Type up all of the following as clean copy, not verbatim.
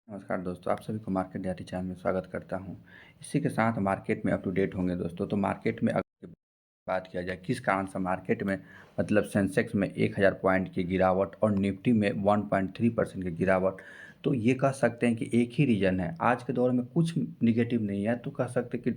नमस्कार दोस्तों, आप सभी को मार्केट डायरी चैनल में स्वागत करता हूं। इसी के साथ मार्केट में अप टू डेट होंगे दोस्तों। तो मार्केट में अगर बात किया जाए किस कारण से मार्केट में मतलब सेंसेक्स में 1000 पॉइंट की गिरावट और निफ्टी में 1.3% की गिरावट, तो ये कह सकते हैं कि एक ही रीज़न है। आज के दौर में कुछ निगेटिव नहीं है, तो कह सकते हैं कि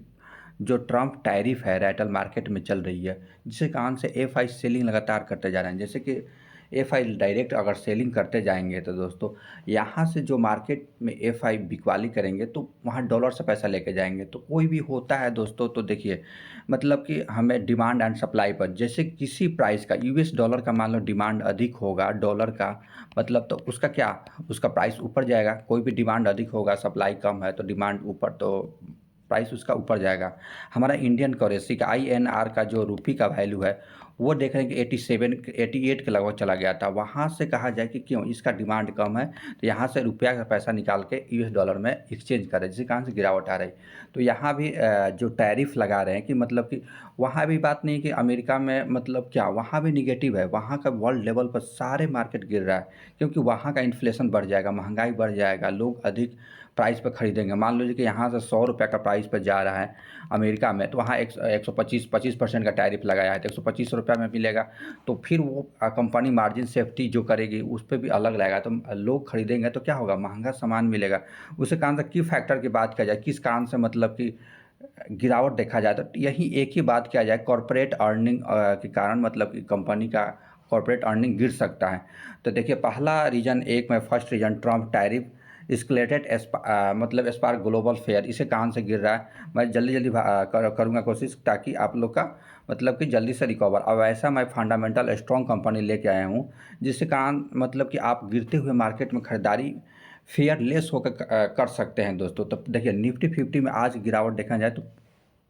जो ट्रम्प टैरिफ है रैटल मार्केट में चल रही है, जिसके कारण से एफआई सेलिंग लगातार करते जा रहे हैं। जैसे कि एफआई डायरेक्ट अगर सेलिंग करते जाएंगे तो दोस्तों यहाँ से जो मार्केट में एफआई बिकवाली करेंगे तो वहाँ डॉलर से पैसा लेके जाएंगे। तो कोई भी होता है दोस्तों, तो देखिए मतलब कि हमें डिमांड एंड सप्लाई पर, जैसे किसी प्राइस का यूएस डॉलर का मान लो डिमांड अधिक होगा डॉलर का, मतलब तो उसका क्या, उसका प्राइस ऊपर जाएगा। कोई भी डिमांड अधिक होगा, सप्लाई कम है तो डिमांड ऊपर, तो प्राइस उसका ऊपर जाएगा। हमारा इंडियन करेंसी का आईएनआर का जो रुपये का वैल्यू है वो देख रहे हैं कि 87 88 के लगभग चला गया था। वहाँ से कहा जाए कि क्यों इसका डिमांड कम है, तो यहाँ से रुपया का पैसा निकाल के यूएस डॉलर में एक्सचेंज करें, जिसके कारण से गिरावट आ रही। तो यहाँ भी जो टैरिफ लगा रहे हैं कि मतलब कि वहाँ भी बात नहीं कि अमेरिका में मतलब क्या, वहाँ भी निगेटिव है। वहाँ का वर्ल्ड लेवल पर सारे मार्केट गिर रहा है, क्योंकि वहाँ का इन्फ्लेशन बढ़ जाएगा, महंगाई बढ़ जाएगा, लोग अधिक प्राइस पर खरीदेंगे। मान लीजिए कि यहाँ से 100 रुपये का प्राइस पर जा रहा है अमेरिका में, तो वहाँ 125% का टैरिफ लगाया है, तो 125 रुपये में मिलेगा। तो फिर वो कंपनी मार्जिन सेफ्टी जो करेगी उस पर भी अलग लगाएगा, तो लोग खरीदेंगे तो क्या होगा, महंगा सामान मिलेगा। उसी कारण से की फैक्टर की बात किया जाए, किस कारण से मतलब कि गिरावट देखा जाए, तो यही एक ही बात किया जाए, कॉरपोरेट अर्निंग के कारण मतलब कि कंपनी का कॉरपोरेट अर्निंग गिर सकता है। तो देखिए पहला रीज़न, एक में first reason Trump tariff escalated मतलब स्पार्क ग्लोबल फेयर, इसे कारण से गिर रहा है। मैं जल्दी जल्दी करूँगा कोशिश, ताकि आप लोग का मतलब कि जल्दी से रिकवर। अब ऐसा मैं फंडामेंटल स्ट्रॉन्ग कंपनी लेके आया हूँ, जिसके कारण मतलब कि आप गिरते हुए मार्केट में खरीदारी फेयरलेस होकर कर सकते हैं दोस्तों। तो देखिए निफ्टी 50 में आज गिरावट देखा जाए तो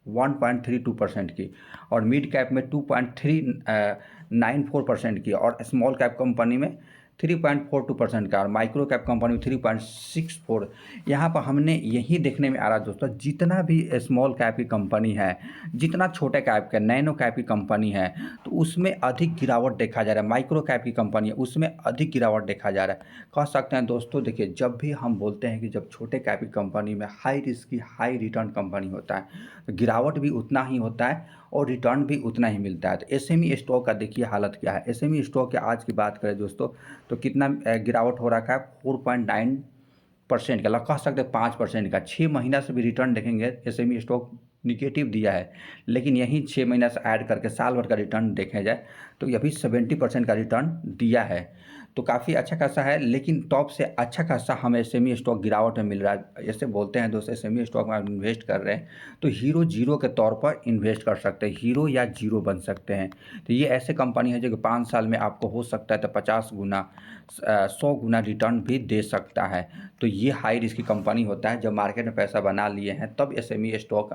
1.32% की, और मिड कैप में 2.394% की, और स्मॉल कैप कंपनी में 3.42% का, और माइक्रो कैप कंपनी में 3.64। यहाँ पर हमने यही देखने में आ रहा है दोस्तों, जितना भी स्मॉल कैप की कंपनी है, जितना छोटे कैप का नैनो कैप की कंपनी है, तो उसमें अधिक गिरावट देखा जा रहा है। माइक्रो कैप की कंपनी है उसमें अधिक गिरावट देखा जा रहा है। कह सकते हैं दोस्तों, देखिए जब भी हम बोलते हैं कि जब छोटे कैप की कंपनी में हाई रिस्क की हाई रिटर्न कंपनी होता है, तो गिरावट भी उतना ही होता है और रिटर्न भी उतना ही मिलता है। तो एसएमई स्टॉक का देखिए हालत क्या है। एसएमई स्टॉक की आज की बात करें दोस्तों, तो कितना गिरावट हो रखा है, 4.9% का, कह सकते हैं 5% का। 6 महीना से भी रिटर्न देखेंगे एसएमई स्टॉक निगेटिव दिया है, लेकिन यही 6 महीना से ऐड करके साल भर का रिटर्न देखा जाए तो ये भी 70% का रिटर्न दिया है। तो काफ़ी अच्छा खासा है, लेकिन टॉप से अच्छा खासा हमें एसएमई स्टॉक गिरावट में मिल रहा है। जैसे बोलते हैं दोस्तों, एसएमई स्टॉक में आप इन्वेस्ट कर रहे हैं तो हीरो जीरो के तौर पर इन्वेस्ट कर सकते हैं, हीरो या जीरो बन सकते हैं। तो ये ऐसे कंपनी है जो कि 5 साल में आपको हो सकता है तो 50 गुना 100 गुना रिटर्न भी दे सकता है। तो ये हाई रिस्क की कंपनी होता है। जब मार्केट में पैसा बना लिए हैं तब एसएमई स्टॉक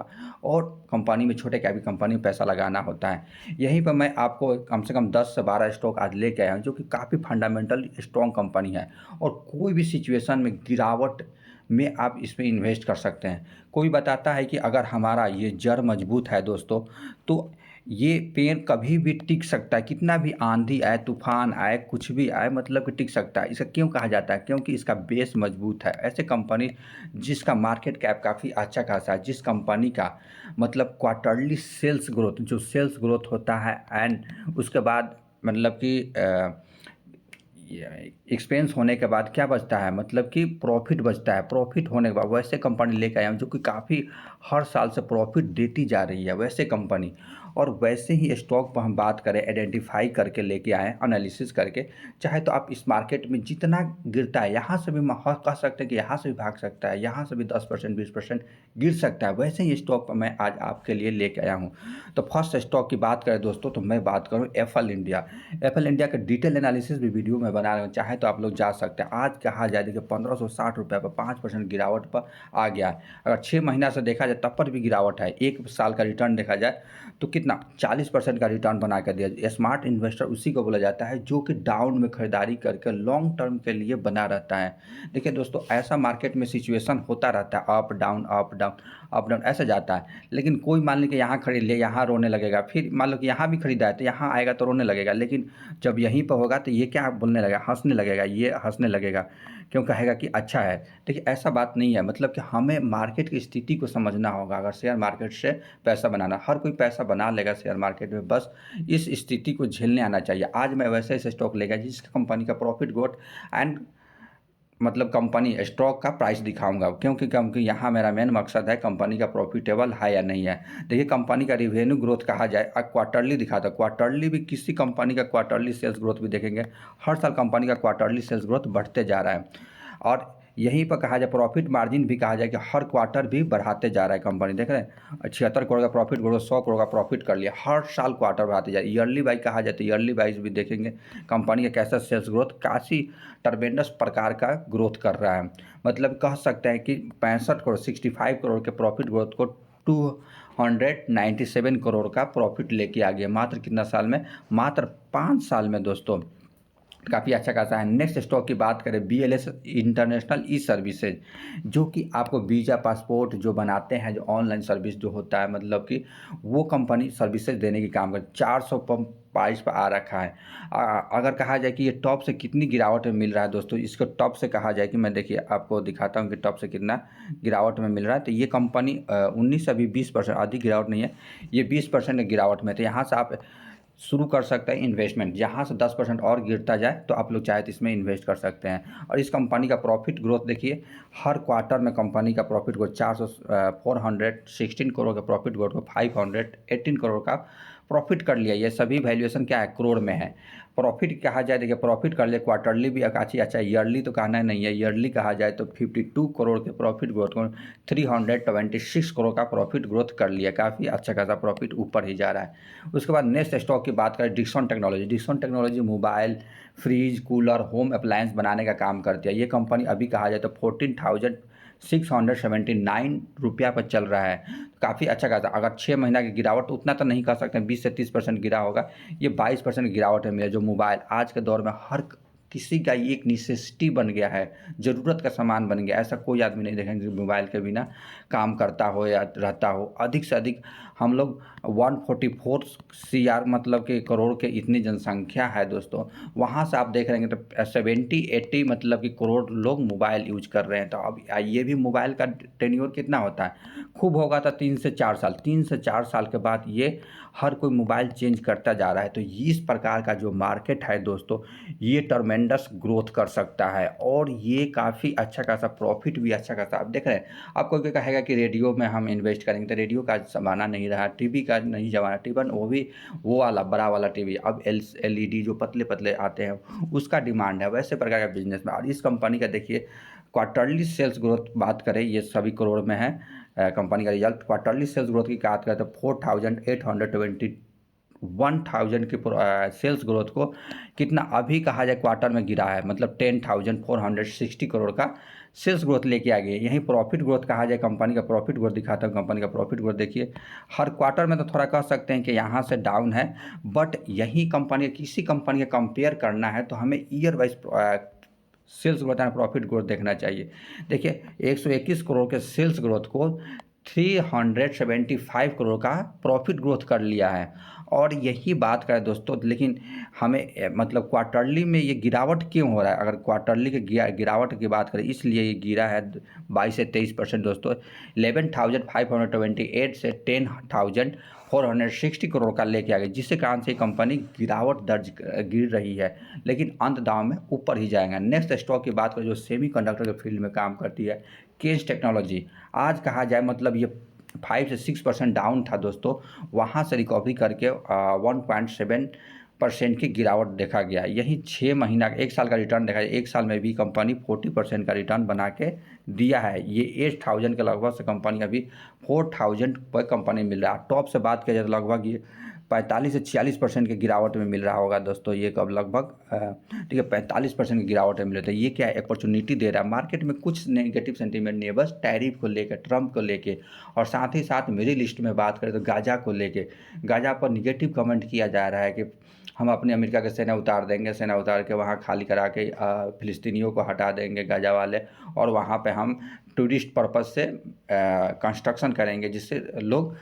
और कंपनी में, छोटे कैप की कंपनी में पैसा लगाना होता है। यहीं पर मैं आपको कम से कम 10 से 12 स्टॉक आज लेके आया हूँ, जो कि काफ़ी फंडामेंटल स्ट्रॉन्ग कंपनी है, और कोई भी सिचुएशन में गिरावट में आप इसमें इन्वेस्ट कर सकते हैं। कोई बताता है कि अगर हमारा ये जड़ मजबूत है दोस्तों, तो ये पेड़ कभी भी टिक सकता है, कितना भी आंधी आए, तूफान आए, कुछ भी आए, मतलब कि टिक सकता है। इसे क्यों कहा जाता है, क्योंकि इसका बेस मजबूत है। ऐसे कंपनी जिसका मार्केट कैप काफ़ी अच्छा खासा है, जिस कंपनी का मतलब क्वार्टरली सेल्स ग्रोथ, जो सेल्स ग्रोथ होता है एंड उसके बाद मतलब कि एक्सपेंस होने के बाद क्या बचता है, मतलब कि प्रॉफिट बचता है। प्रॉफिट होने के बाद वैसे कंपनी लेके आया हूँ जो कि काफ़ी हर साल से प्रॉफिट देती जा रही है, वैसे कंपनी। और वैसे ही स्टॉक पर हम बात करें, आइडेंटिफाई करके लेके आएँ, एनालिसिस करके। चाहे तो आप इस मार्केट में जितना गिरता है, यहाँ से भी कह सकते हैं कि यहाँ से भी भाग सकता है, यहाँ से भी 10% 20% गिर सकता है, वैसे ही स्टॉक पर मैं आज आपके लिए लेके आया हूँ। तो फर्स्ट स्टॉक की बात करें दोस्तों, तो मैं बात करूँ एफएल इंडिया। एफएल इंडिया का डिटेल एनालिसिस भी वीडियो में बना रहे हो, चाहे तो आप लोग जा सकते हैं। आज कहा जाए देखिए 1560 रुपये पर 5% गिरावट पर आ गया है। अगर 6 महीना से देखा जाए तब पर भी गिरावट है। एक साल का रिटर्न देखा जाए तो कितना 40% का रिटर्न बना कर दिया। स्मार्ट इन्वेस्टर उसी को बोला जाता है जो कि डाउन में खरीदारी करके लॉन्ग टर्म के लिए बना रहता है। देखिए दोस्तों, ऐसा मार्केट में सिचुएशन होता रहता है, up down up down up down ऐसे जाता है। लेकिन कोई मान ली कि यहाँ खरीद ले, यहाँ रोने लगेगा, फिर मान लो कि यहाँ भी खरीदा है तो यहाँ आएगा तो रोने लगेगा, लेकिन जब यहीं पर होगा तो ये क्या बोलने लगेगा, हंसने लगेगा। लगेगा, ये हँसने लगेगा, क्यों कहेगा कि अच्छा है। देखिए ऐसा बात नहीं है, मतलब कि हमें मार्केट की स्थिति को समझना होगा। अगर शेयर मार्केट से पैसा बनाना, हर कोई पैसा बना लेगा शेयर मार्केट में, बस इस स्थिति को झेलने आना चाहिए। आज मैं वैसे ऐसे स्टॉक लेगा जिस कंपनी का प्रॉफिट ग्रोथ एंड मतलब कंपनी स्टॉक का प्राइस दिखाऊंगा, क्योंकि यहाँ मेरा मेन मकसद है कंपनी का प्रॉफिटेबल है या नहीं है। देखिए कंपनी का रिवेन्यू ग्रोथ कहा जाए, क्वार्टरली दिखाता है, क्वार्टरली भी किसी कंपनी का क्वार्टरली सेल्स ग्रोथ भी देखेंगे, हर साल कंपनी का क्वार्टरली सेल्स ग्रोथ बढ़ते जा रहा है। और यहीं पर कहा जाए प्रॉफिट मार्जिन भी कहा जाए कि हर क्वार्टर भी बढ़ाते जा रहा है कंपनी। देख रहे हैं 76 करोड़ का प्रॉफिट ग्रोथ, 100 करोड़ का प्रॉफिट कर लिया, हर साल क्वार्टर बढ़ाते जा रहा है। ईयरली वाइज कहा जाए तो ईयरली वाइज भी देखेंगे कंपनी का कैसा सेल्स ग्रोथ काफ़ी टर्मेंडस प्रकार का ग्रोथ कर रहा है। मतलब कह सकते हैं कि 65 करोड़ 65 करोड़ के प्रॉफिट ग्रोथ को 297 करोड़ का प्रॉफिट लेके आ गया मात्र कितना साल में, मात्र 5 साल में दोस्तों। काफ़ी अच्छा खासा है। नेक्स्ट स्टॉक की बात करें BLS इंटरनेशनल ई सर्विसेज, जो कि आपको वीज़ा पासपोर्ट जो बनाते हैं, जो ऑनलाइन सर्विस जो होता है, मतलब कि वो कंपनी सर्विसेज देने की काम कर 400 पंप प्राइस पर आ रखा है। अगर कहा जाए कि ये टॉप से कितनी गिरावट में मिल रहा है दोस्तों, इसको टॉप से कहा जाए कि मैं देखिए आपको दिखाता हूँ कि टॉप से कितना गिरावट में मिल रहा है। तो ये कंपनी 19 अभी 20% अधिक गिरावट नहीं है, ये 20% गिरावट में। तो यहाँ से आप शुरू कर सकते हैं इन्वेस्टमेंट, जहाँ से 10% और गिरता जाए तो आप लोग चाहे तो इसमें इन्वेस्ट कर सकते हैं। और इस कंपनी का प्रॉफिट ग्रोथ देखिए, हर क्वार्टर में कंपनी का प्रॉफिट ग्रोथ 416 करोड़ का प्रॉफिट ग्रोथ को 518 करोड़ का प्रॉफिट कर लिया। ये सभी वैल्यूएशन क्या है, करोड़ में है। प्रॉफिट कहा जाए, देखिए प्रॉफिट कर लिया क्वार्टरली भी अकाची, अच्छा ईयरली तो कहना नहीं है, ईयरली कहा जाए तो 52 करोड़ के प्रॉफिट ग्रोथ को 326 करोड़ का प्रॉफिट ग्रोथ कर लिया। काफ़ी अच्छा खासा प्रॉफिट ऊपर ही जा रहा है। उसके बाद नेक्स्ट स्टॉक की बात करें Dixon technology. Dixon technology mobile, fridge, cooler, home appliance बनाने का काम करती है। ये कंपनी अभी कहा जाए तो 14,679 रुपया पर चल रहा है। काफ़ी अच्छा खासा, अगर 6 महीना की गिरावट उतना तो नहीं कह सकते, 20 से 30% गिरा होगा, ये 22% गिरावट है मिला। जो मोबाइल आज के दौर में हर किसी का एक नेसेसिटी बन गया है, ज़रूरत का सामान बन गया। ऐसा कोई आदमी नहीं देखेंगे जो मोबाइल के बिना काम करता हो या रहता हो। अधिक से अधिक हम लोग 144 CR मतलब कि करोड़ के इतनी जनसंख्या है दोस्तों, वहाँ से आप देख रहेंगे तो 70-80 मतलब कि करोड़ लोग मोबाइल यूज कर रहे हैं। तो अब ये भी मोबाइल का टेन्योर कितना होता है, खूब होगा तो 3 से 4 साल, 3 से 4 साल के बाद ये हर कोई मोबाइल चेंज करता जा रहा है। तो इस प्रकार का जो मार्केट है दोस्तों, ये टर्मेंडस ग्रोथ कर सकता है और ये काफ़ी अच्छा खासा प्रॉफिट भी अच्छा खासा आप देख रहे हैं। आपको कोई कहेगा कि रेडियो में हम इन्वेस्ट करेंगे, तो रेडियो का ज़माना नहीं रहा, टीवी का नहीं ज़माना, टीवन वो भी वो वाला बड़ा वाला टीवी, अब LED जो पतले पतले आते हैं उसका डिमांड है। वैसे प्रकार का बिजनेस में, और इस कंपनी का देखिए क्वार्टरली सेल्स ग्रोथ बात करें, ये सभी करोड़ में है। कंपनी का रिजल्ट क्वार्टरली सेल्स ग्रोथ की बात करें तो 4,821,000 की सेल्स ग्रोथ को कितना अभी कहा जाए क्वार्टर में गिरा है, मतलब 10,460 करोड़ का सेल्स ग्रोथ लेके आ गए। यहीं प्रॉफिट ग्रोथ कहा जाए, कंपनी का प्रॉफिट ग्रोथ दिखाता हूँ। कंपनी का प्रॉफिट ग्रोथ देखिए, हर क्वार्टर में तो थोड़ा कह सकते हैं कि यहाँ से डाउन है, बट यही कंपनी किसी कंपनी का कंपेयर करना है तो हमें year wise sales growth and profit growth देखना चाहिए। देखिए 121 करोड़ के सेल्स ग्रोथ को 375 करोड़ का प्रॉफिट ग्रोथ कर लिया है। और यही बात करें दोस्तों, लेकिन हमें मतलब क्वार्टरली में ये गिरावट क्यों हो रहा है, अगर क्वार्टरली के गिरावट की बात करें, इसलिए ये गिरा है 22 से 23% दोस्तों। 11,528 से 10,460 करोड़ का लेके आ गए, जिसके कारण से कंपनी गिरावट दर्ज गिर रही है, लेकिन अंत दाम में ऊपर ही जाएगा। नेक्स्ट स्टॉक की बात करें जो सेमीकंडक्टर के फील्ड में काम करती है, केस टेक्नोलॉजी। आज कहा जाए मतलब ये 5 से 6% डाउन था दोस्तों, वहाँ से रिकवरी करके 1.7% की गिरावट देखा गया। यही 6 महीना 1 साल का रिटर्न देखा जाए, 1 साल में भी कंपनी 40% का रिटर्न बना के दिया है। ये 8,000 के लगभग से कंपनी अभी 4,000 पर कंपनी मिल रहा है। टॉप से बात किया जाए तो लगभग ये 45 से 46% की गिरावट में मिल रहा होगा दोस्तों। ये कब लगभग ठीक है 45% की गिरावट में मिल रहा है। ये क्या है, अपॉर्चुनिटी दे रहा है मार्केट में। कुछ नेगेटिव सेंटीमेंट नहीं है, बस टैरिफ को लेकर, ट्रम्प को लेके, और साथ ही साथ मेरी लिस्ट में बात करें तो गाजा को लेके, गाजा पर निगेटिव कमेंट किया जा रहा है कि हम अपने अमेरिका के सेना उतार देंगे, सेना उतार के वहाँ खाली करा के फ़िलिस्तीनियों को हटा देंगे गाजा वाले, और वहाँ पे हम टूरिस्ट पर्पज़ से कंस्ट्रक्शन करेंगे जिससे लोग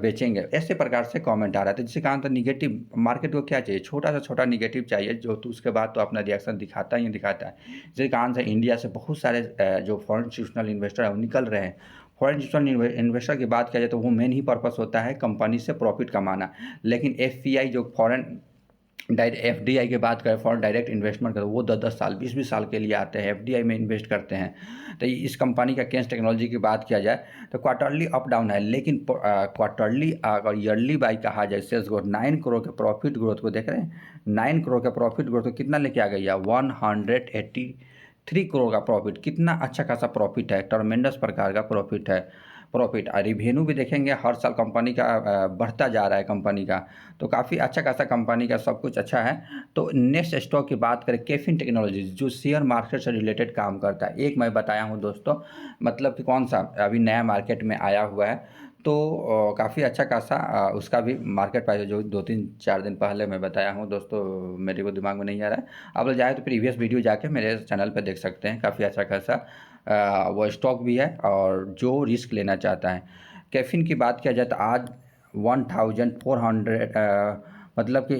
बेचेंगे। ऐसे प्रकार से कमेंट आ रहा था जिससे कहा था निगेटिव मार्केट को क्या चाहिए, छोटा सा छोटा निगेटिव चाहिए जो तो उसके बाद तो अपना रिएक्शन दिखाता ही दिखाता है। जैसे कहा था इंडिया से बहुत सारे जो फॉरेन इंस्टीट्यूशनल इन्वेस्टर है वो निकल रहे हैं। फॉरेन इंस्टीट्यूशनल इन्वेस्टर की बात किया जाए तो वो मेन ही पर्पस होता है कंपनी से प्रॉफिट कमाना। लेकिन एफपीआई जो फॉरेन एफडीआई की बात करें, फॉरेन डायरेक्ट इन्वेस्टमेंट करें, वो 10-10 साल 20-20 साल के लिए आते हैं, एफडीआई में इन्वेस्ट करते हैं। तो इस कंपनी का केन्स टेक्नोलॉजी की बात किया जाए तो क्वार्टरली अप डाउन है, लेकिन क्वार्टरली अगर ईयरली बाई कहा जाए सेल्स ग्रोथ 9 करोड़ के प्रॉफिट ग्रोथ को देख रहे हैं, 9 करोड़ का प्रॉफिट ग्रोथ को कितना लेके आ गया, 183 करोड़ का प्रॉफिट। कितना अच्छा खासा प्रॉफिट है, ट्रमेंडस प्रकार का प्रॉफिट है। प्रॉफिट रिवेन्यू भी देखेंगे हर साल कंपनी का बढ़ता जा रहा है कंपनी का, तो काफ़ी अच्छा खासा कंपनी का सब कुछ अच्छा है। तो नेक्स्ट स्टॉक की बात करें केफिन टेक्नोलॉजीज जो शेयर मार्केट से रिलेटेड काम करता है। एक मैं बताया हूँ दोस्तों, मतलब कि कौन सा अभी नया मार्केट में आया हुआ है, तो काफ़ी अच्छा खासा उसका भी मार्केट प्राइस जो 2-3-4 दिन पहले मैं बताया हूँ दोस्तों, मेरे को दिमाग में नहीं आ रहा है। आप लोग चाहे तो प्रीवियस वीडियो जाके मेरे चैनल पर देख सकते हैं, काफ़ी अच्छा खासा वो स्टॉक भी है और जो रिस्क लेना चाहता है। कैफीन की बात किया जाए तो आज 1400 मतलब कि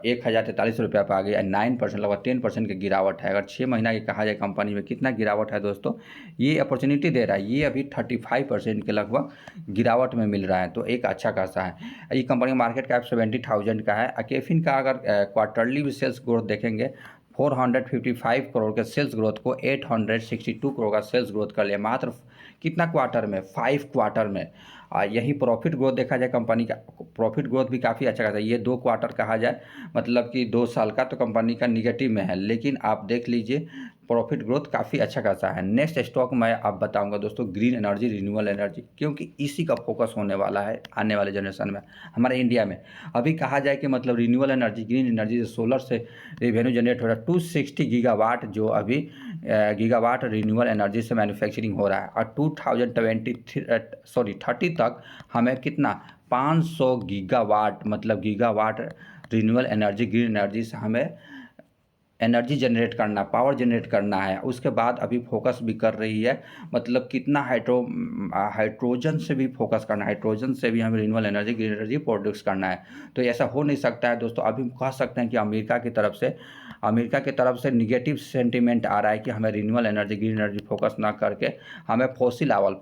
1043 रुपया पर आ गया, 9% लगभग 10% की गिरावट है। अगर 6 महीना की कहा जाए कंपनी में कितना गिरावट है दोस्तों, ये अपॉर्चुनिटी दे रहा है, ये अभी 35% के लगभग गिरावट में मिल रहा है, तो एक अच्छा खासा है। ये कंपनी का मार्केट कैप 70,000 का है। कैफीन का अगर क्वार्टरली भी सेल्स ग्रोथ देखेंगे 455 करोड़ के सेल्स ग्रोथ को 862 करोड़ का सेल्स ग्रोथ कर लिया मात्र कितना क्वार्टर में, 5 क्वार्टर में। यही प्रॉफिट ग्रोथ देखा जाए कंपनी का प्रॉफिट ग्रोथ भी काफ़ी अच्छा खासा, ये 2 क्वार्टर कहा जाए मतलब कि 2 साल का तो कंपनी का निगेटिव में है, लेकिन आप देख लीजिए प्रॉफिट ग्रोथ काफ़ी अच्छा खासा है। नेक्स्ट स्टॉक मैं आप बताऊंगा दोस्तों ग्रीन एनर्जी, रिन्यूएबल एनर्जी, क्योंकि इसी का फोकस होने वाला है आने वाले जनरेशन में हमारे इंडिया में। अभी कहा जाए कि मतलब रिन्यूएबल एनर्जी, ग्रीन एनर्जी से सोलर से रेवेन्यू जनरेट हो रहा है 260 गीगावाट, जो अभी गीगावाट रिन्यूएबल एनर्जी से मैन्युफैक्चरिंग हो रहा है। और 2030 तक हमें कितना 500 गीगावाट मतलब gigawatt renewable energy green energy से हमें एनर्जी जनरेट करना, पावर जनरेट करना है। उसके बाद अभी फोकस भी कर रही है मतलब कितना हाइड्रोजन से भी फोकस करना है, हाइड्रोजन से भी हमें renewable energy green energy produce करना है। तो ऐसा हो नहीं सकता है दोस्तों। अभी हम कह सकते हैं कि अमेरिका की तरफ से निगेटिव सेंटीमेंट आ रहा है कि हमें renewable energy green energy focus ना करके हमें फॉसिल आवेल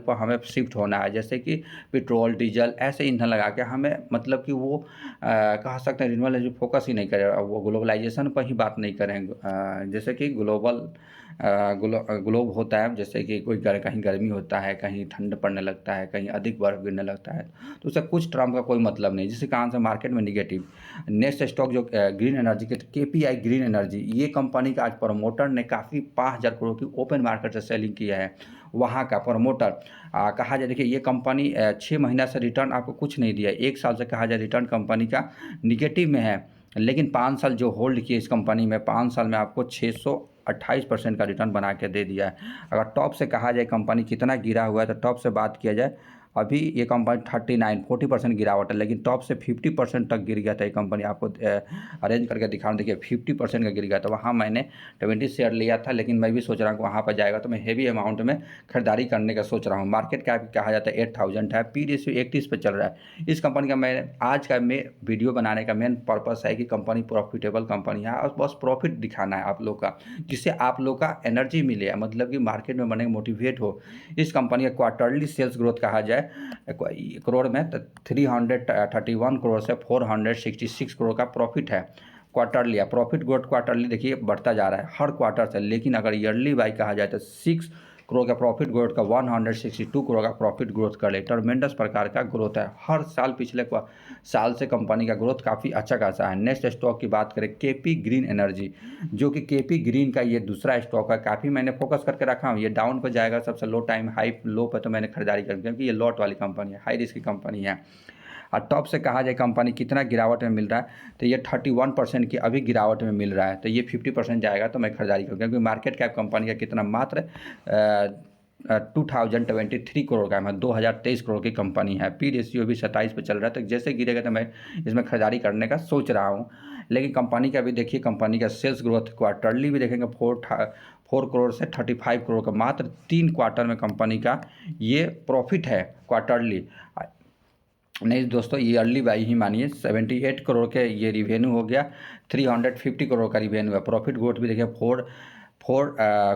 पर हमें शिफ्ट होना है, जैसे कि पेट्रोल डीजल ऐसे ईंधन लगा के हमें मतलब कि वो कह सकते हैं रिन्यूएबल एनर्जी फोकस ही नहीं करे, वो ग्लोबलाइजेशन पर ही बात नहीं करें। जैसे कि ग्लोब होता है, जैसे कि कहीं गर्मी होता है, कहीं ठंड पड़ने लगता है, कहीं अधिक बर्फ गिरने लगता है, तो उससे कुछ टर्म का कोई मतलब नहीं, जिसके कारण से मार्केट में निगेटिव। नेक्स्ट स्टॉक जो ग्रीन एनर्जी के केपीआई ग्रीन एनर्जी, ये कंपनी का आज प्रमोटर ने काफ़ी 5,000 करोड़ की ओपन मार्केट से सेलिंग किया है। वहाँ का प्रमोटर कहा जाए, देखिए ये कंपनी 6 महीना से रिटर्न आपको कुछ नहीं दिया, 1 साल से कहा जाए रिटर्न कंपनी का निगेटिव में है, लेकिन 5 साल जो होल्ड किए इस कंपनी में 5 साल में आपको 628% का रिटर्न बना के दे दिया है। अगर टॉप से कहा जाए कंपनी कितना गिरा हुआ है, तो टॉप से बात किया जाए अभी ये कंपनी 40% गिरावट है, लेकिन टॉप से 50% तक गिर गया था ये कंपनी। आपको अरेंज करके दिखा रहा हूँ, देखिए 50% का गिर गया था। वहाँ मैंने 20 शेयर लिया था, लेकिन मैं भी सोच रहा हूँ कि वहाँ पर जाएगा तो मैं हेवी अमाउंट में खरीदारी करने का सोच रहा हूँ। मार्केट कैप कहा जाता है 8,000 है, पी रेशियो 31 पे चल रहा है। इस कंपनी का मैं आज का वीडियो बनाने का मेन पर्पस है कि कंपनी प्रॉफिटेबल कंपनी है और बस प्रॉफिट दिखाना है आप लोग का, जिससे आप लोग का एनर्जी मिले, मतलब कि मार्केट में बने मोटिवेट हो। इस कंपनी का क्वार्टरली सेल्स ग्रोथ कहा जाए करोड़ में तो 331 करोड़ से 466 करोड़ का प्रॉफिट है क्वार्टरली। प्रॉफिट ग्रोथ क्वार्टरली देखिए बढ़ता जा रहा है हर क्वार्टर से, लेकिन अगर ईयरली बाई कहा जाए तो 6 करोड़ का प्रॉफिट ग्रोथ का 162 करोड़ का प्रॉफिट ग्रोथ कर ले, ट्रमेंडस प्रकार का ग्रोथ है हर साल। पिछले साल से कंपनी का ग्रोथ काफ़ी अच्छा खासा है। नेक्स्ट स्टॉक की बात करें केपी ग्रीन एनर्जी, जो कि केपी ग्रीन का ये दूसरा स्टॉक है, काफ़ी मैंने फोकस करके रखा हूँ। ये डाउन पर जाएगा सबसे लो टाइम, हाई लो पर तो मैंने खरीदारी कर, क्योंकि ये लॉट वाली कंपनी है, हाई रिस्क की कंपनी है। और टॉप से कहा जाए कंपनी कितना गिरावट में मिल रहा है, तो ये 31% की अभी गिरावट में मिल रहा है, तो ये 50% जाएगा तो मैं खरीदारी करूँ, क्योंकि मार्केट कैप कंपनी का कितना मात्र 2023 करोड़ का है, 2023 करोड़ की कंपनी है। पी रेशियो भी 27 पे चल रहा है, तो जैसे गिरेगा तो मैं इसमें खरीदारी करने का सोच रहा हूँ। लेकिन कंपनी का भी देखिए, कंपनी का सेल्स ग्रोथ क्वार्टरली भी देखेंगे 4 करोड़ से 35 करोड़ का, मात्र 3 क्वार्टर में कंपनी का ये प्रॉफिट है क्वार्टरली। नहीं दोस्तों, ईयरली बाई ही मानिए, 78 करोड़ के ये रिवेन्यू हो गया, 350 करोड़ का रिवेन्यू है। प्रॉफिट ग्रोथ भी देखिए, 4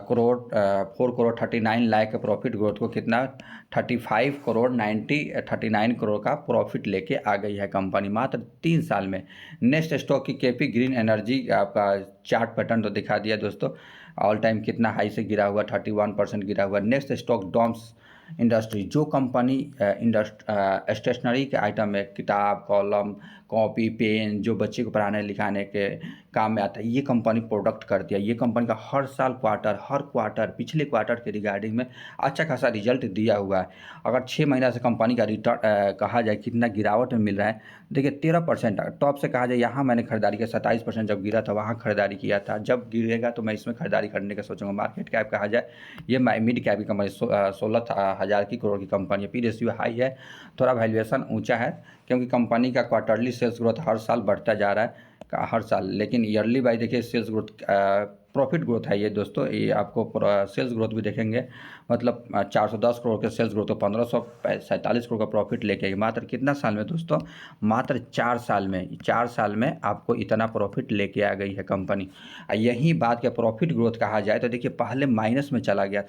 करोड़ 39 लाख का प्रॉफिट ग्रोथ को कितना 39 करोड़ का प्रॉफिट लेके आ गई है कंपनी मात्र 3 साल में। नेक्स्ट स्टॉक की केपी ग्रीन एनर्जी, आपका चार्ट पैटर्न तो दिखा दिया दोस्तों, ऑल टाइम कितना हाई से गिरा हुआ, 31% गिरा हुआ। नेक्स्ट स्टॉक डॉम्स इंडस्ट्री, जो कंपनी स्टेशनरी के आइटम में किताब, कॉलम, कॉपी, पेन, जो बच्चे को पढ़ाने लिखाने के काम में आता है, ये कंपनी प्रोडक्ट करती है। ये कंपनी का हर साल हर क्वार्टर पिछले क्वार्टर के रिगार्डिंग में अच्छा खासा रिजल्ट दिया हुआ है। अगर 6 महीना से कंपनी का रिटर्न कहा जाए कितना गिरावट में मिल रहा है, देखिए 13%। टॉप से कहा जाए यहाँ मैंने खरीदारी किया, 27% जब गिरा था वहाँ खरीदारी किया था। जब गिरेगा तो मैं इसमें खरीदारी करने का सोचूंगा। मार्केट कैप कहा जाए, ये मिड कैप की कंपनी 16,000 की करोड़ की कंपनी है। पी रेशियो हाई है, थोड़ा वैल्यूएशन ऊंचा है, क्योंकि कंपनी का क्वार्टरली सेल्स ग्रोथ हर साल बढ़ता जा रहा है हर साल। लेकिन ईयरली बाई देखिए सेल्स ग्रोथ, प्रॉफिट ग्रोथ है ये दोस्तों। ये आपको सेल्स ग्रोथ भी देखेंगे, मतलब 410 करोड़ के सेल्स ग्रोथ तो 1547 करोड़ का प्रॉफिट लेके आई मात्र कितना साल में दोस्तों, मात्र 4 साल में आपको इतना प्रॉफिट लेके आ गई है कंपनी। यही बात का प्रॉफिट ग्रोथ कहा जाए तो देखिए पहले माइनस में चला गया।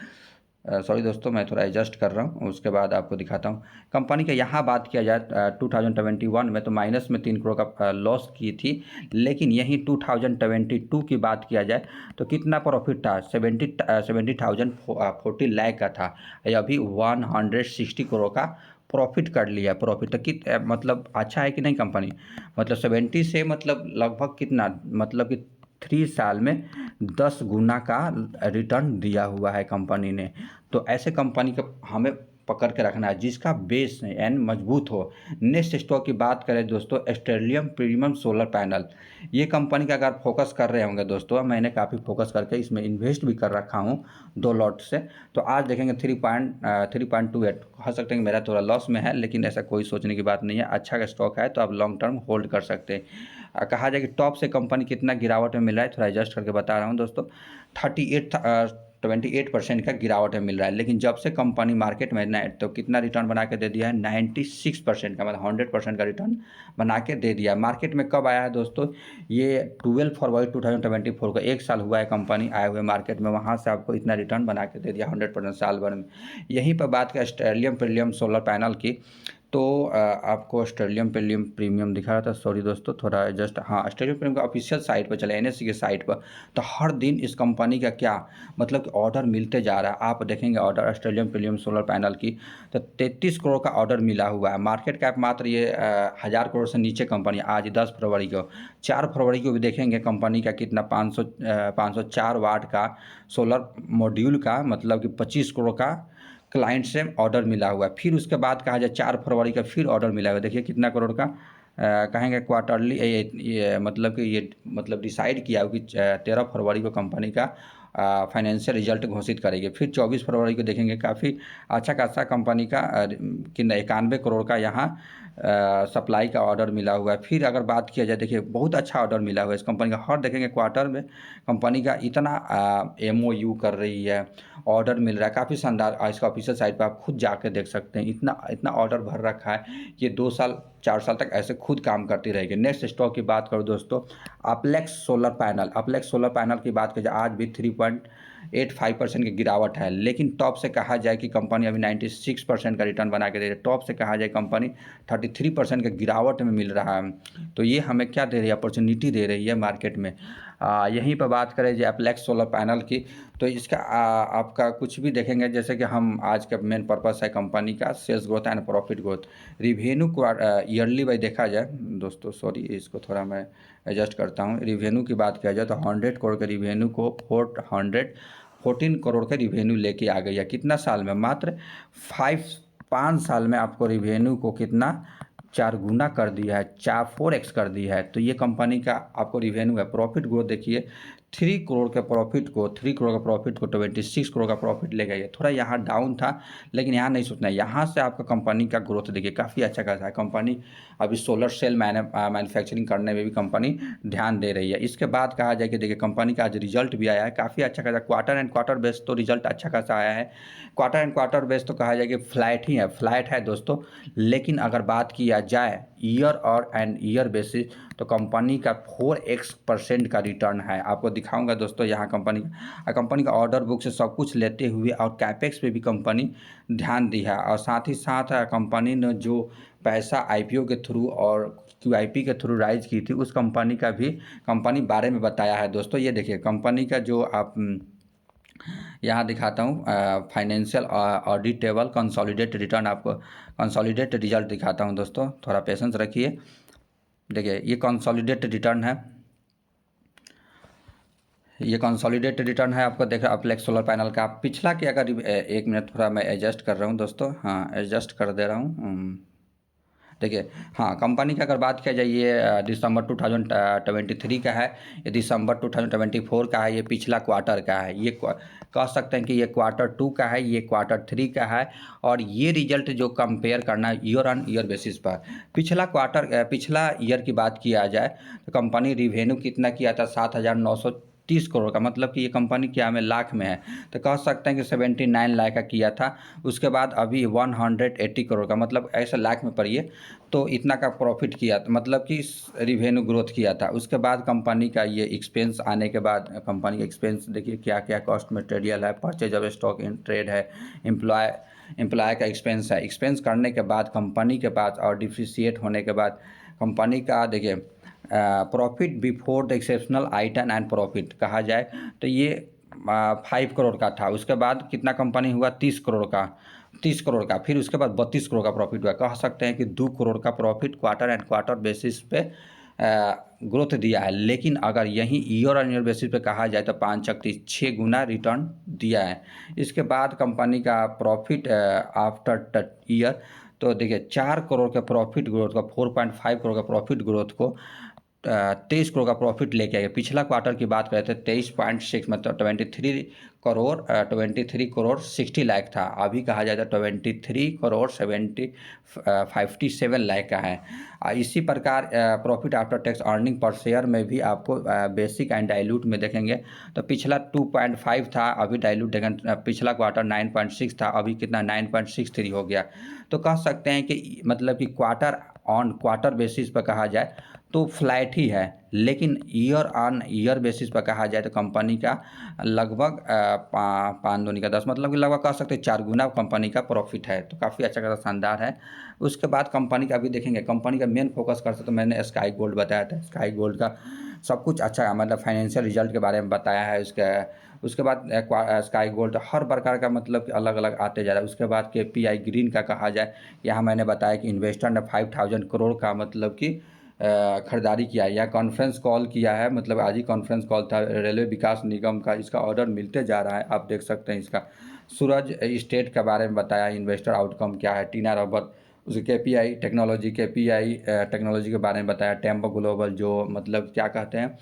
सॉरी दोस्तों, मैं थोड़ा एडजस्ट कर रहा हूँ, उसके बाद आपको दिखाता हूँ कंपनी का। यहाँ बात किया जाए 2021 में तो माइनस में 3 करोड़ का लॉस की थी, लेकिन यहीं 2022 की बात किया जाए तो कितना प्रॉफिट था, 40 लाख का था। अभी 160 करोड़ का प्रॉफिट कर लिया। प्रॉफिट तो मतलब अच्छा है कि नहीं कंपनी, मतलब 70 से मतलब लगभग कितना, मतलब कि 3 साल में 10 गुना का रिटर्न दिया हुआ है कंपनी ने। तो ऐसे कंपनी का हमें पकड़ के रखना है जिसका बेस एंड मजबूत हो। नेक्स्ट स्टॉक की बात करें दोस्तों, स्टेरिलियम प्रीमियम सोलर पैनल। ये कंपनी का अगर फोकस कर रहे होंगे दोस्तों, मैंने काफ़ी फोकस करके इसमें इन्वेस्ट भी कर रखा हूँ 2 लॉट से, तो आज देखेंगे 3.28। हो सकता है कि मेरा थोड़ा लॉस में है, लेकिन ऐसा कोई सोचने की बात नहीं है। अच्छा का स्टॉक है तो आप लॉन्ग टर्म होल्ड कर सकते हैं। कहा जाए कि टॉप से कंपनी कितना गिरावट में मिल रहा है, थोड़ा एडजस्ट करके बता रहा हूँ दोस्तों। 28% का गिरावट में मिल रहा है, लेकिन जब से कंपनी मार्केट में है तो कितना रिटर्न बना के दे दिया है, 96% का, मतलब 100% का रिटर्न बना के दे दिया। मार्केट में कब आया है दोस्तों, ये 12 फरवरी 2024 को 1 साल हुआ है कंपनी आए हुए मार्केट में, वहाँ से आपको इतना रिटर्न बना के दे दिया 100% साल भर में। यहीं पर बात करें स्टेरिलियम प्रीमियम सोलर पैनल की, तो आपको स्टेरिलियम प्रीमियम दिखा रहा था, सॉरी दोस्तों थोड़ा जस्ट, हाँ स्टेरिलियम प्रीमियम का ऑफिशियल साइट पर चले, एनएससी के साइट पर, तो हर दिन इस कंपनी का क्या मतलब कि ऑर्डर मिलते जा रहा है। आप देखेंगे ऑर्डर स्टेरिलियम प्रीमियम सोलर पैनल की तो 33 करोड़ का ऑर्डर मिला हुआ है। मार्केट कैप मात्र ये 1000 करोड़ से नीचे कंपनी आज 10 फरवरी को, 4 फरवरी को भी देखेंगे कंपनी का कितना 504 वाट का सोलर मॉड्यूल का, मतलब कि 25 करोड़ का क्लाइंट से ऑर्डर मिला हुआ है। फिर उसके बाद कहा जाए 4 फरवरी का फिर ऑर्डर मिला हुआ है, देखिए कितना करोड़ का कहेंगे क्वार्टरली, ये मतलब कि ये मतलब डिसाइड किया कि 13 फरवरी को कंपनी का फाइनेंशियल रिजल्ट घोषित करेगी। फिर 24 फरवरी को देखेंगे काफ़ी अच्छा खासा कंपनी का कि 91 करोड़ का यहाँ सप्लाई का ऑर्डर मिला हुआ है। फिर अगर बात किया जाए देखिए बहुत अच्छा ऑर्डर मिला हुआ है इस कंपनी का, हर देखेंगे क्वार्टर में कंपनी का इतना MOU कर रही है, ऑर्डर मिल रहा है काफ़ी शानदार। इसका ऑफिशियल साइट पर आप खुद जाकर देख सकते हैं, इतना इतना ऑर्डर भर रखा है, ये 2 साल 4 साल तक ऐसे खुद काम करती रहेगी। नेक्स्ट स्टॉक की बात करूँ दोस्तों, अपलेक्स सोलर पैनल की बात करें, आज भी 3.85% की गिरावट है, लेकिन टॉप से कहा जाए कि कंपनी अभी 96% का रिटर्न बना के दे रही है। टॉप से कहा जाए कंपनी 33% के गिरावट में मिल रहा है, तो ये हमें क्या दे रही है, अपॉर्चुनिटी दे रही है मार्केट में। यहीं पर बात करें जो अपलेक्स सोलर पैनल की, तो इसका आपका कुछ भी देखेंगे, जैसे कि हम आज का मेन पर्पस है कंपनी का sales growth and profit growth. Revenue को ईयरली बाई देखा जाए दोस्तों, सॉरी इसको थोड़ा मैं एडजस्ट करता हूँ। रिवेन्यू की बात किया जाए तो 100 करोड़ के रिवेन्यू को 414 करोड़ के रिवेन्यू लेके आ गई है। कितना साल में, मात्र 5 साल में आपको रिवेन्यू को कितना 4 गुना कर दिया है, 4x कर दिया है। तो ये कंपनी का आपको रिवेन्यू है। प्रॉफिट ग्रोथ देखिए 3 करोड़ का प्रॉफिट को 26 करोड़ का प्रॉफिट ले गई है। थोड़ा यहाँ डाउन था, लेकिन यहाँ नहीं सोचना है। यहाँ से आपका कंपनी का ग्रोथ देखिए काफ़ी अच्छा खासा है। कंपनी अभी सोलर सेल मैन्युफैक्चरिंग करने में भी कंपनी ध्यान दे रही है। इसके बाद कहा जाए कि देखिए कंपनी का आज रिजल्ट भी आया है काफ़ी अच्छा खासा। क्वार्टर एंड क्वार्टर बेस तो रिजल्ट अच्छा खासा आया है। क्वार्टर एंड क्वार्टर बेस तो कहा जाए कि फ्लैट है दोस्तों। लेकिन अगर बात किया जाए ईयर और एंड ईयर बेसिस, तो कंपनी का 4x% का रिटर्न है। आपको दिखाऊंगा दोस्तों यहाँ कंपनी का ऑर्डर बुक से सब कुछ लेते हुए और कैपेक्स पे भी कंपनी ध्यान दी है। और साथ ही साथ कंपनी ने जो पैसा IPO के थ्रू और QIP के थ्रू राइज की थी, उस कंपनी का भी कंपनी बारे में बताया है दोस्तों। ये देखिए कंपनी का जो आप यहाँ दिखाता हूँ फाइनेंशियल ऑडिटेबल कंसोलिडेट रिटर्न, आपको कंसोलिडेट रिजल्ट दिखाता हूँ दोस्तों, थोड़ा पेशेंस रखिए। देखिए ये कंसोलिडेट रिटर्न है, ये कंसोलिडेट रिटर्न है। आपको देख रहा अप्लेक्स सोलर पैनल का पिछला के अगर एक मिनट थोड़ा मैं एडजस्ट कर रहा हूँ दोस्तों, हाँ एडजस्ट कर दे रहा हूँ। देखिए हाँ कंपनी की अगर बात किया जाए ये दिसंबर 2023 का है, ये दिसंबर 2024 का है, ये पिछला क्वार्टर का है। ये कह सकते हैं कि ये Q2 का है, ये Q3 का है। और ये रिजल्ट जो कंपेयर करना है ईयर ऑन ईयर बेसिस पर, पिछला ईयर की बात किया जाए तो कंपनी रिवेन्यू कितना किया था 7,930 करोड़ का, मतलब कि ये कंपनी क्या में लाख में है, तो कह सकते हैं कि 79 लाख का किया था। उसके बाद अभी 180 करोड़ का, मतलब ऐसा लाख में पढ़िए तो इतना का प्रॉफिट किया था, मतलब कि रिवेन्यू ग्रोथ किया था। उसके बाद कंपनी का ये एक्सपेंस आने के बाद कंपनी का एक्सपेंस देखिए क्या क्या कॉस्ट मटेरियल है, purchase of stock in trade है, एम्प्लॉय का एक्सपेंस है। एक्सपेंस करने के बाद कंपनी के पास और डिप्रिसिएट होने के बाद कंपनी का देखिए profit before the exceptional item and profit कहा जाए तो ये 5 करोड़ का था। उसके बाद कितना कंपनी हुआ 30 करोड़ का, फिर उसके बाद 32 करोड़ का प्रॉफिट हुआ। कह सकते हैं कि 2 करोड़ का profit quarter and quarter basis पे ग्रोथ दिया है। लेकिन अगर यहीं ईयर ऑन ईयर बेसिस पे कहा जाए तो 5 शक्ति 6 गुना रिटर्न दिया है। इसके बाद कंपनी का प्रॉफिट आफ्टर ईयर तो देखिए 4 करोड़ के प्रॉफिट ग्रोथ का 4.5 करोड़ का प्रॉफिट ग्रोथ को 23 करोड़ का प्रॉफिट लेके आएगा। पिछला क्वार्टर की बात करें तो 23.6 मतलब 23 करोड़ 60 लाख था। अभी कहा जाए तो 23 करोड़ 57 लाख का है। इसी प्रकार profit after tax earning per share में भी आपको बेसिक एंड डाइल्यूट में देखेंगे तो पिछला 2.5 था, अभी डाइल्यूट देखें पिछला क्वार्टर 9.6 था, अभी कितना 9.63 हो गया। तो कह सकते हैं कि मतलब कि क्वार्टर ऑन क्वार्टर बेसिस पर कहा जाए तो फ्लैट ही है। लेकिन ईयर ऑन ईयर बेसिस पर कहा जाए तो कंपनी का लगभग 5 दूनी का 10 मतलब कि लगभग कह सकते हैं 4 गुना कंपनी का प्रॉफिट है। तो काफ़ी अच्छा खासा शानदार है। उसके बाद कंपनी का अभी देखेंगे, कंपनी का मेन फोकस कर सकते तो मैंने स्काई गोल्ड बताया था, स्काई गोल्ड का सब कुछ अच्छा मतलब फाइनेंशियल रिजल्ट के बारे में बताया है। उसके बाद स्काई गोल्ड हर प्रकार का मतलब कि अलग अलग आते जा रहा है। उसके बाद KPI ग्रीन का कहा जाए, यहाँ मैंने बताया कि इन्वेस्टर ने 5,000 करोड़ का मतलब कि खरीदारी किया है या कॉन्फ्रेंस कॉल किया है, मतलब आज ही कॉन्फ्रेंस कॉल था रेलवे विकास निगम का, इसका ऑर्डर मिलते जा रहा है। आप देख सकते हैं इसका सूरज स्टेट के बारे में बताया, इन्वेस्टर आउटकम क्या है, टीना रॉबर्ट उसके KPI टेक्नोलॉजी के बारे में बताया, टेम्पो ग्लोबल जो मतलब क्या कहते हैं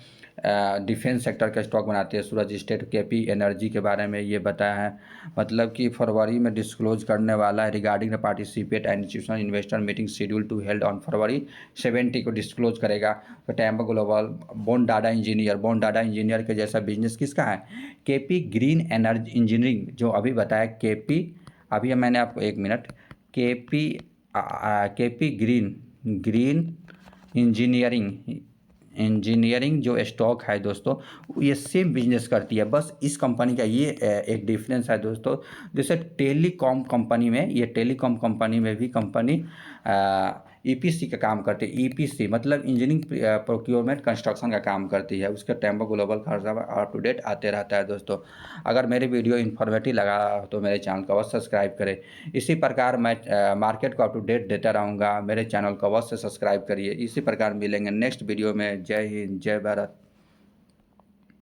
डिफेंस सेक्टर का स्टॉक बनाते हैं, सूरज स्टेट KP एनर्जी के बारे में ये बताया है, मतलब कि फरवरी में डिस्क्लोज करने वाला है regarding the participate and institutional investor meeting schedule to held on February 70 को डिस्क्लोज करेगा। तो टेम्पो ग्लोबल बॉन्डाडा इंजीनियर के जैसा बिजनेस किसका है, KP ग्रीन एनर्जी इंजीनियरिंग जो अभी बताया KP, अभी मैंने आपको एक मिनट KP ग्रीन इंजीनियरिंग जो स्टॉक है दोस्तों ये सेम बिजनेस करती है, बस इस कंपनी का ये एक डिफरेंस है दोस्तों। जैसे टेलीकॉम कंपनी में भी कंपनी EPC का काम करती है। EPC मतलब इंजीनियरिंग प्रोक्योरमेंट कंस्ट्रक्शन का काम करती है। उसके टेम्पो ग्लोबल का अप टू डेट आते रहता है दोस्तों। अगर मेरे वीडियो इन्फॉर्मेटिव लगा तो मेरे चैनल को अवश्य सब्सक्राइब करें। इसी प्रकार मैं मार्केट को अप टू डेट देता रहूँगा, मेरे चैनल को अवश्य सब्सक्राइब करिए। इसी प्रकार मिलेंगे नेक्स्ट वीडियो में। जय हिंद, जय भारत।